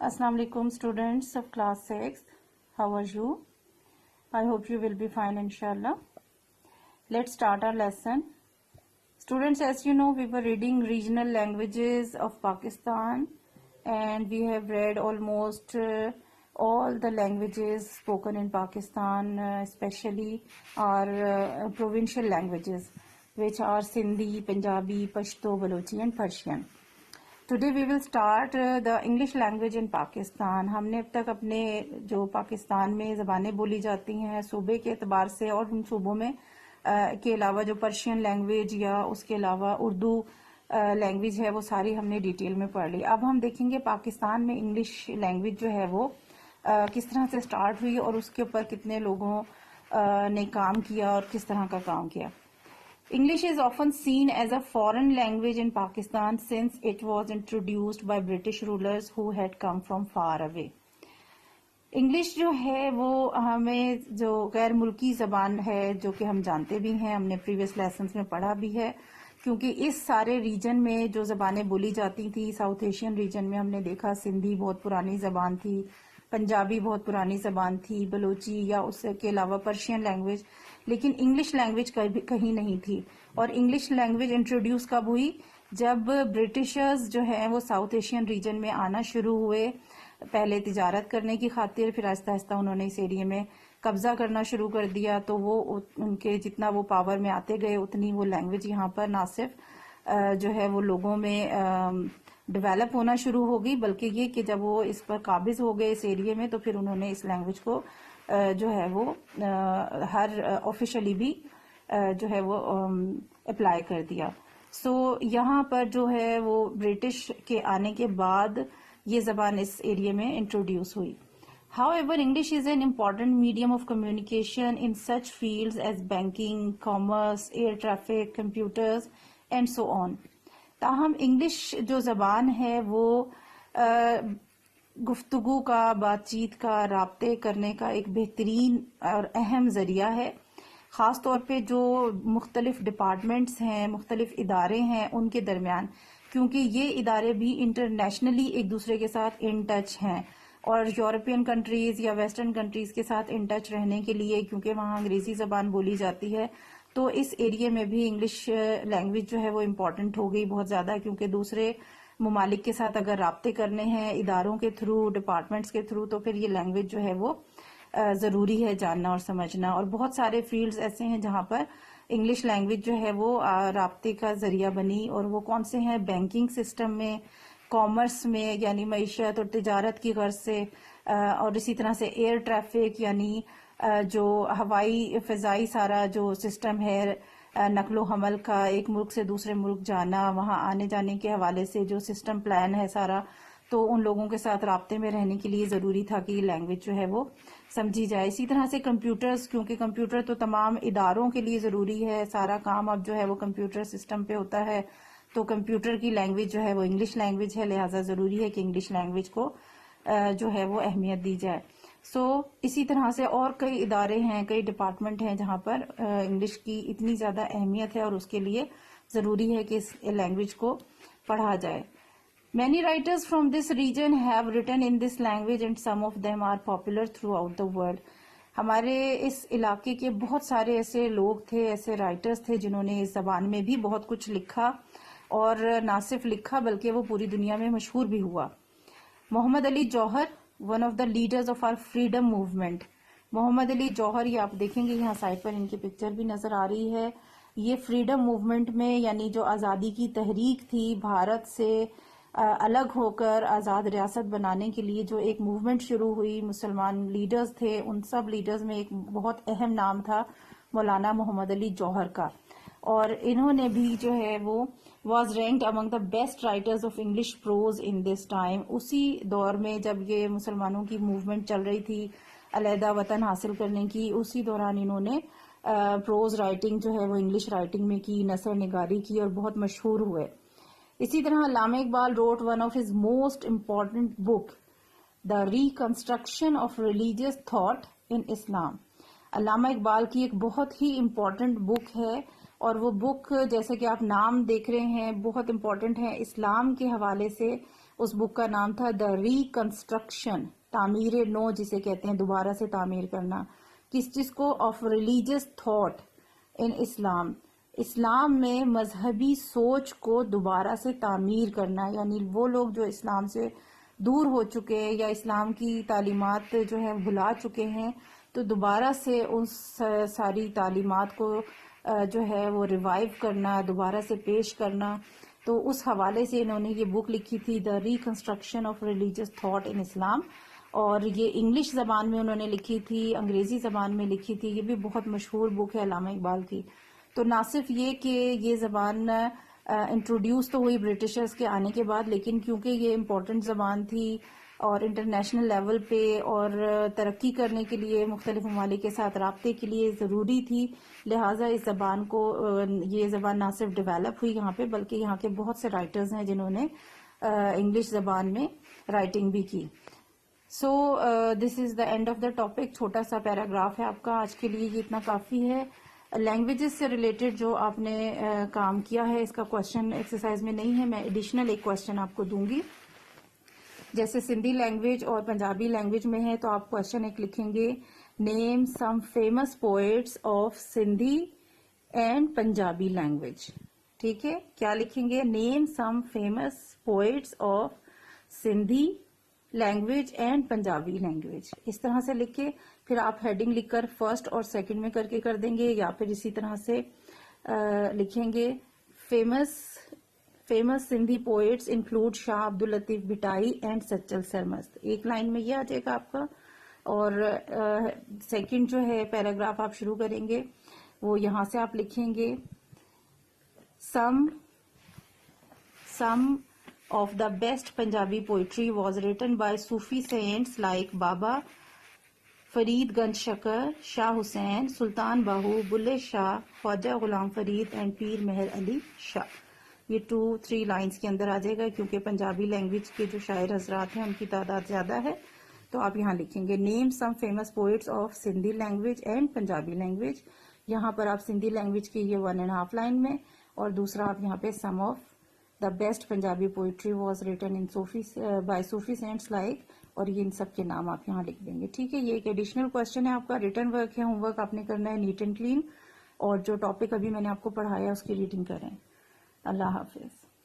Assalamu alaikum students of class 6. How are you? I hope you will be fine inshallah. Let's start our lesson. Students, as you know, we were reading regional languages of Pakistan and we have read almost all the languages spoken in Pakistan, especially our provincial languages, which are Sindhi, Punjabi, Pashto, Balochi and Persian. Today we will start the English language in Pakistan. ہم نے اب تک اپنے جو پاکستان میں زبانیں بولی جاتی ہیں صوبے کے اعتبار سے اور ان صوبوں میں کے علاوہ جو پرشین لینگویج یا اس کے علاوہ اردو لینگویج ہے وہ ساری ہم نے ڈیٹیل میں پڑھ لی. اب ہم دیکھیں گے پاکستان میں انگلش لینگویج جو ہے وہ کس طرح سے سٹارٹ ہوئی اور اس کے اوپر کتنے لوگوں نے کام کیا اور کس طرح کا کام کیا. English is often seen as a foreign language in Pakistan since it was introduced by British rulers who had come from far away. English جو ہے وہ ہمیں جو غیر ملکی زبان ہے جو کہ ہم جانتے بھی ہیں, ہم نے پریویس لیسنز میں پڑھا بھی ہے, کیونکہ اس سارے ریجن میں جو زبانیں بولی جاتی تھی ساؤتھ ایشین ریجن میں ہم نے دیکھا سندھی بہت پرانی زبان تھی, پنجابی بہت پرانی زبان تھی, بلوچی یا اس کے علاوہ پرشین لینگویج, لیکن انگلش لینگویج کہیں نہیں تھی. اور انگلش لینگویج انٹروڈیوس کب ہوئی؟ جب برٹشرز جو ہیں وہ ساؤتھ ایشین ریجن میں آنا شروع ہوئے, پہلے تجارت کرنے کی خاطر, پھر آہستہ آہستہ انہوں نے اس ایریے میں قبضہ کرنا شروع کر دیا, تو وہ ان کے جتنا وہ پاور میں آتے گئے اتنی وہ لینگویج یہاں پر نہ صرف جو ہے وہ لوگوں میں ڈیولپ ہونا شروع ہو گئی, بلکہ یہ کہ جب وہ اس پر قابض ہو گئے اس ایریے میں تو پھر انہوں نے اس لینگویج کو جو ہے وہ ہر آفیشلی بھی جو ہے وہ اپلائی کر دیا. سو یہاں پر جو ہے وہ برٹش کے آنے کے بعد یہ زبان اس ایریے میں انٹروڈیوس ہوئی. However, English is an important medium of communication in such fields as banking, commerce, air traffic, computers and so on. تاہم انگلش جو زبان ہے وہ گفتگو کا, بات چیت کا, رابطے کرنے کا ایک بہترین اور اہم ذریعہ ہے, خاص طور پہ جو مختلف ڈپارٹمنٹس ہیں, مختلف ادارے ہیں ان کے درمیان, کیونکہ یہ ادارے بھی انٹرنیشنلی ایک دوسرے کے ساتھ ان ٹچ ہیں, اور یورپین کنٹریز یا ویسٹرن کنٹریز کے ساتھ ان ٹچ رہنے کے لیے کیونکہ وہاں انگریزی زبان بولی جاتی ہے تو اس ایریے میں بھی انگلش لینگویج جو ہے وہ امپورٹنٹ ہو گئی بہت زیادہ, کیونکہ دوسرے ممالک کے ساتھ اگر رابطے کرنے ہیں اداروں کے تھرو, ڈپارٹمنٹس کے تھرو, تو پھر یہ لینگویج جو ہے وہ ضروری ہے جاننا اور سمجھنا. اور بہت سارے فیلڈز ایسے ہیں جہاں پر انگلش لینگویج جو ہے وہ رابطے کا ذریعہ بنی, اور وہ کون سے ہیں؟ بینکنگ سسٹم میں, کامرس میں یعنی معیشت اور تجارت کی غرض سے, اور اسی طرح سے ایئر ٹریفک یعنی جو ہوائی فضائی سارا جو سسٹم ہے نقل و حمل کا, ایک ملک سے دوسرے ملک جانا, وہاں آنے جانے کے حوالے سے جو سسٹم پلان ہے سارا, تو ان لوگوں کے ساتھ رابطے میں رہنے کے لیے ضروری تھا کہ یہ لینگویج جو ہے وہ سمجھی جائے. اسی طرح سے کمپیوٹرز, کیونکہ کمپیوٹر تو تمام اداروں کے لیے ضروری ہے, سارا کام اب جو ہے وہ کمپیوٹر سسٹم پہ ہوتا ہے, تو کمپیوٹر کی لینگویج جو ہے وہ انگلش لینگویج ہے, لہٰذا ضروری ہے کہ انگلش لینگویج کو جو ہے وہ اہمیت دی جائے. سو اسی طرح سے اور کئی ادارے ہیں, کئی ڈپارٹمنٹ ہیں جہاں پر انگلش کی اتنی زیادہ اہمیت ہے اور اس کے لیے ضروری ہے کہ اس لینگویج کو پڑھا جائے. Many writers from this region have written in this language and some of them are popular throughout the world. ہمارے اس علاقے کے بہت سارے ایسے لوگ تھے, ایسے رائٹرز تھے جنہوں نے اس زبان میں بھی بہت کچھ لکھا, اور نہ صرف لکھا بلکہ وہ پوری دنیا میں مشہور بھی ہوا. Mohammad Ali Jauhar, one of the leaders of our freedom movement. Mohammad Ali Jauhar, یہ آپ دیکھیں گے یہاں سائڈ پر ان کی پکچر بھی نظر آ رہی ہے, یہ فریڈم موومنٹ میں یعنی جو آزادی کی تحریک تھی, بھارت سے الگ ہو کر آزاد ریاست بنانے کے لیے جو ایک موومنٹ شروع ہوئی, مسلمان لیڈرز تھے, ان سب لیڈرز میں ایک بہت اہم نام تھا مولانا محمد علی جوہر کا, اور انہوں نے بھی جو ہے وہ was ranked among the best writers of English prose in this time. اسی دور میں جب یہ مسلمانوں کی موومنٹ چل رہی تھی علیحدہ وطن حاصل کرنے کی, اسی دوران انہوں نے پروز رائٹنگ جو ہے وہ انگلش رائٹنگ میں کی, نثر نگاری کی اور بہت مشہور ہوئے. اسی طرح Allama Iqbal wrote one of his most important book, the reconstruction of religious thought in Islam. Allama Iqbal کی ایک بہت ہی امپورٹنٹ بک ہے, اور وہ بک جیسے کہ آپ نام دیکھ رہے ہیں بہت امپورٹنٹ ہے, اسلام کے حوالے سے اس بک کا نام تھا دا ریکنسٹرکشن، تعمیر نو جسے کہتے ہیں، دوبارہ سے تعمیر کرنا، کس چیز کو؟ آف ریلیجس تھاٹ ان اسلام، اسلام میں مذہبی سوچ کو دوبارہ سے تعمیر کرنا، یعنی وہ لوگ جو اسلام سے دور ہو چکے ہیں یا اسلام کی تعلیمات جو ہے بھلا چکے ہیں، تو دوبارہ سے اس ساری تعلیمات کو جو ہے وہ ریوائیو کرنا، دوبارہ سے پیش کرنا. تو اس حوالے سے انہوں نے یہ بک لکھی تھی، the reconstruction of religious thought in Islam, اور یہ انگلش زبان میں انہوں نے لکھی تھی، انگریزی زبان میں لکھی تھی. یہ بھی بہت مشہور بک ہے علامہ اقبال کی. تو نہ صرف یہ کہ یہ زبان انٹروڈیوس تو ہوئی برٹشرز کے آنے کے بعد، لیکن کیونکہ یہ امپورٹنٹ زبان تھی اور انٹرنیشنل لیول پہ اور ترقی کرنے کے لیے مختلف ممالک کے ساتھ رابطے کے لیے ضروری تھی، لہٰذا اس زبان کو یہ زبان نہ صرف ڈیولپ ہوئی یہاں پہ، بلکہ یہاں کے بہت سے رائٹرز ہیں جنہوں نے انگلش زبان میں رائٹنگ بھی کی. So this is the end of the topic. چھوٹا سا پیراگراف ہے آپ کا، آج کے لیے یہ اتنا کافی ہے. لینگویجز سے ریلیٹڈ جو آپ نے کام کیا ہے، اس کا کوشچن ایکسرسائز میں نہیں ہے، میں ایڈیشنل ایک کوشچن آپ کو دوں گی. جیسے سندھی لینگویج اور پنجابی لینگویج میں ہے، تو آپ کوشچن ایک لکھیں گے، name some famous poets of Sindhi and Punjabi language. ٹھیک ہے، کیا لکھیں گے؟ Name some famous poets of Sindhi language and Punjabi language. اس طرح سے لکھ کے پھر آپ ہیڈنگ لکھ کر فرسٹ اور سیکنڈ میں کر کے کر دیں گے، یا پھر اسی طرح سے لکھیں گے famous Sindhi poets include Shah Abdul Latif Bhittai and Sachal Sarmast. ایک لائن میں یہ آ جائے گا آپ کا. اور سیکنڈ جو ہے پیراگراف آپ شروع کریں گے، وہ یہاں سے آپ لکھیں گے، سم of the best Punjabi poetry was written by Sufi saints like Baba Farid Ganj Shakar, Shah Hussain, Sultan Bahu, Bulle Shah, Khwaja Ghulam Farid and Peer Meher Ali Shah. یہ 2-3 لائنز کے اندر آ جائے گا، کیونکہ پنجابی لینگویج کے جو شاعر حضرات ہیں ان کی تعداد زیادہ ہے. تو آپ یہاں لکھیں گے name some famous poets of Sindhi language and Punjabi language. یہاں پر آپ سندھی لینگویج کی یہ 1.5 لائن میں، اور دوسرا آپ یہاں پہ some of the best Punjabi poetry was written in by Sufi saints like, اور یہ ان سب کے نام آپ یہاں لکھ دیں گے. ٹھیک ہے، یہ ایک ایڈیشنل کوشچن ہے آپ کا، ریٹن ورک ہے، ہوم ورک آپ نے کرنا ہے نیٹ اینڈ کلین، اور جو ٹاپک ابھی میں نے آپ کو پڑھایا اس کی ریڈنگ کریں. اللہ حافظ.